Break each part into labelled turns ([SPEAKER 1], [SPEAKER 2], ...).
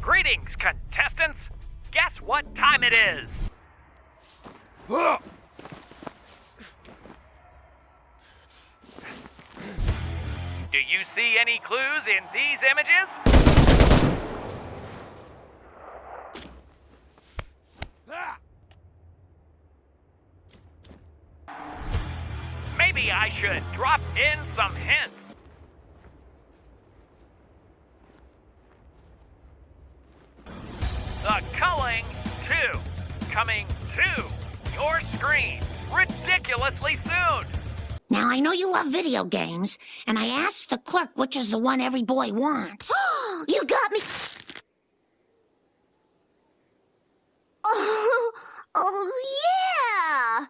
[SPEAKER 1] Greetings, contestants! Guess what time it is? Do you see any clues in these images? Maybe I should drop in some hints. The Culling 2, coming to your screen ridiculously soon.
[SPEAKER 2] Now, I know you love video games, and I asked the clerk which is the one every boy wants. You got me! Oh yeah!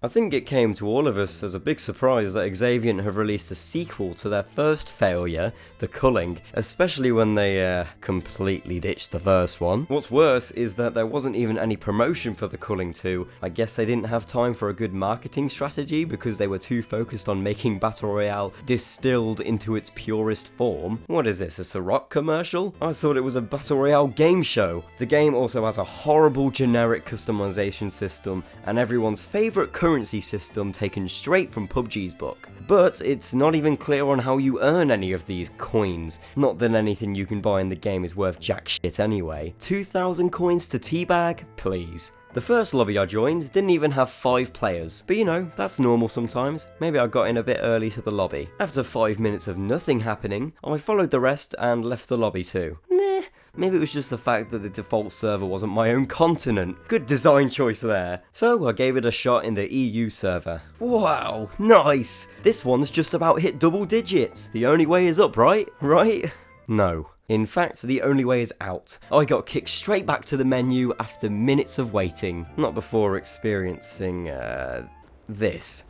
[SPEAKER 3] I think it came to all of us as a big surprise that Xaviant have released a sequel to their first failure, The Culling, especially when they completely ditched the first one. What's worse is that there wasn't even any promotion for The Culling 2. I guess they didn't have time for a good marketing strategy because they were too focused on making Battle Royale distilled into its purest form. What is this, a Ciroc commercial? I thought it was a Battle Royale game show. The game also has a horrible generic customization system and everyone's favourite currency system taken straight from PUBG's book. But it's not even clear on how you earn any of these coins. Not that anything you can buy in the game is worth jack shit anyway. 2,000 coins to teabag? Please. The first lobby I joined didn't even have 5 players, but you know, that's normal sometimes. Maybe I got in a bit early to the lobby. After 5 minutes of nothing happening, I followed the rest and left the lobby too. Maybe it was just the fact that the default server wasn't my own continent. Good design choice there. So I gave it a shot in the EU server. Wow, nice! This one's just about hit double digits. The only way is up, right? Right? No. In fact, the only way is out. I got kicked straight back to the menu after minutes of waiting. Not before experiencing, this.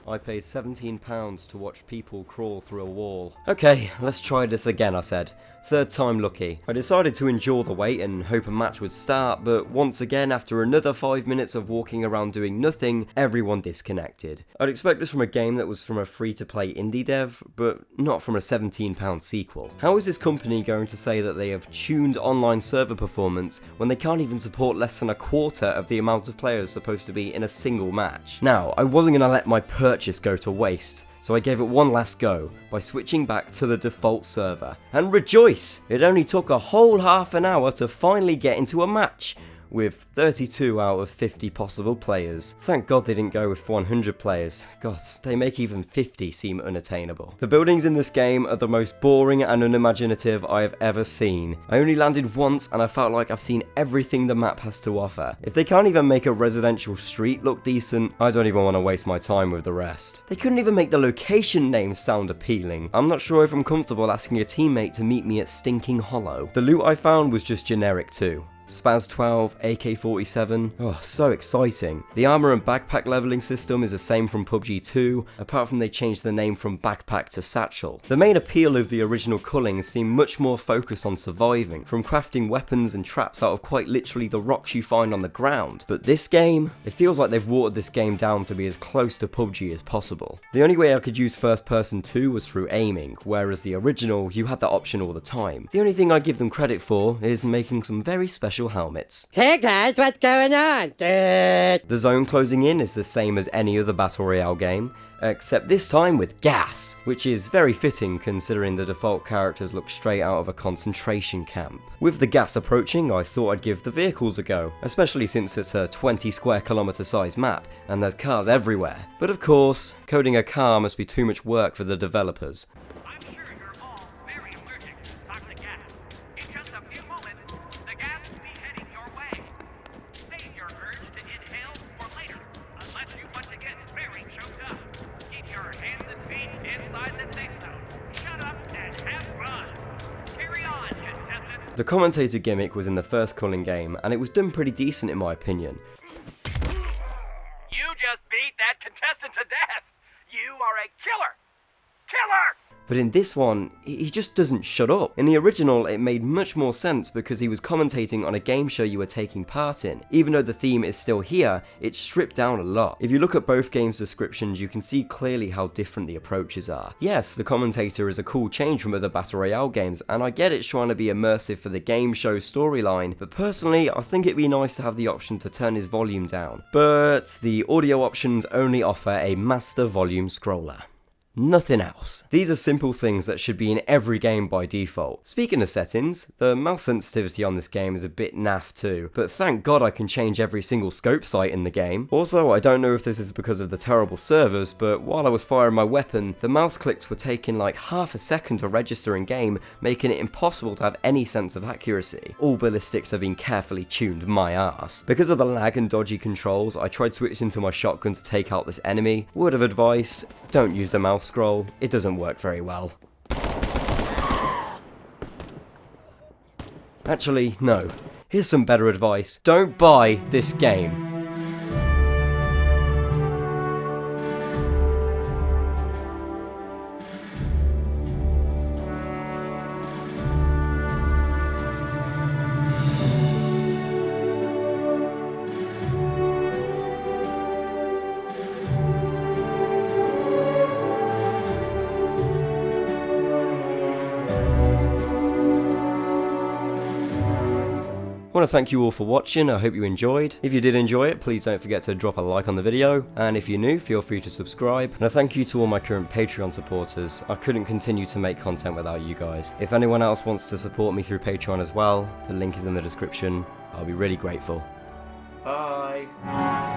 [SPEAKER 3] I paid £17 to watch people crawl through a wall. Okay, let's try this again, I said. Third time lucky. I decided to endure the wait and hope a match would start, but once again, after another 5 minutes of walking around doing nothing, everyone disconnected. I'd expect this from a game that was from a free-to-play indie dev, but not from a £17 sequel. How is this company going to say that they have tuned online server performance when they can't even support less than a quarter of the amount of players supposed to be in a single match? Now, I wasn't going to let my purchase go to waste, so I gave it one last go by switching back to the default server. And rejoice! It only took a whole half an hour to finally get into a match, with 32 out of 50 possible players. Thank God they didn't go with 100 players. God, they make even 50 seem unattainable. The buildings in this game are the most boring and unimaginative I have ever seen. I only landed once and I felt like I've seen everything the map has to offer. If they can't even make a residential street look decent, I don't even want to waste my time with the rest. They couldn't even make the location names sound appealing. I'm not sure if I'm comfortable asking a teammate to meet me at Stinking Hollow. The loot I found was just generic too. Spaz 12, AK-47, oh, so exciting. The armor and backpack leveling system is the same from PUBG 2, apart from they changed the name from backpack to satchel. The main appeal of the original Culling seemed much more focused on surviving, from crafting weapons and traps out of quite literally the rocks you find on the ground. But this game, it feels like they've watered this game down to be as close to PUBG as possible. The only way I could use first person 2 was through aiming, whereas the original, you had that option all the time. The only thing I give them credit for is making some very special helmets.
[SPEAKER 4] Hey guys, what's going on?
[SPEAKER 3] The zone closing in is the same as any other Battle Royale game, except this time with gas, which is very fitting considering the default characters look straight out of a concentration camp. With the gas approaching, I thought I'd give the vehicles a go, especially since it's a 20 square kilometre size map and there's cars everywhere. But of course, coding a car must be too much work for the developers. The commentator gimmick was in the first Culling game, and it was done pretty decent in my opinion.
[SPEAKER 1] You just beat that contestant to death! You are a killer! Killer!
[SPEAKER 3] But in this one, he just doesn't shut up. In the original, it made much more sense because he was commentating on a game show you were taking part in. Even though the theme is still here, it's stripped down a lot. If you look at both games' descriptions, you can see clearly how different the approaches are. Yes, the commentator is a cool change from other Battle Royale games, and I get it's trying to be immersive for the game show storyline, but personally, I think it'd be nice to have the option to turn his volume down. But the audio options only offer a master volume scroller. Nothing else. These are simple things that should be in every game by default. Speaking of settings, the mouse sensitivity on this game is a bit naff too, but thank God I can change every single scope sight in the game. Also, I don't know if this is because of the terrible servers, but while I was firing my weapon, the mouse clicks were taking like half a second to register in game, making it impossible to have any sense of accuracy. All ballistics have been carefully tuned my ass. Because of the lag and dodgy controls, I tried switching to my shotgun to take out this enemy. Word of advice, don't use the mouse scroll, it doesn't work very well. Actually, no. Here's some better advice. Don't buy this game. I want to thank you all for watching, I hope you enjoyed. If you did enjoy it, please don't forget to drop a like on the video, and if you're new, feel free to subscribe. And a thank you to all my current Patreon supporters. I couldn't continue to make content without you guys. If anyone else wants to support me through Patreon as well, the link is in the description. I'll be really grateful. Bye!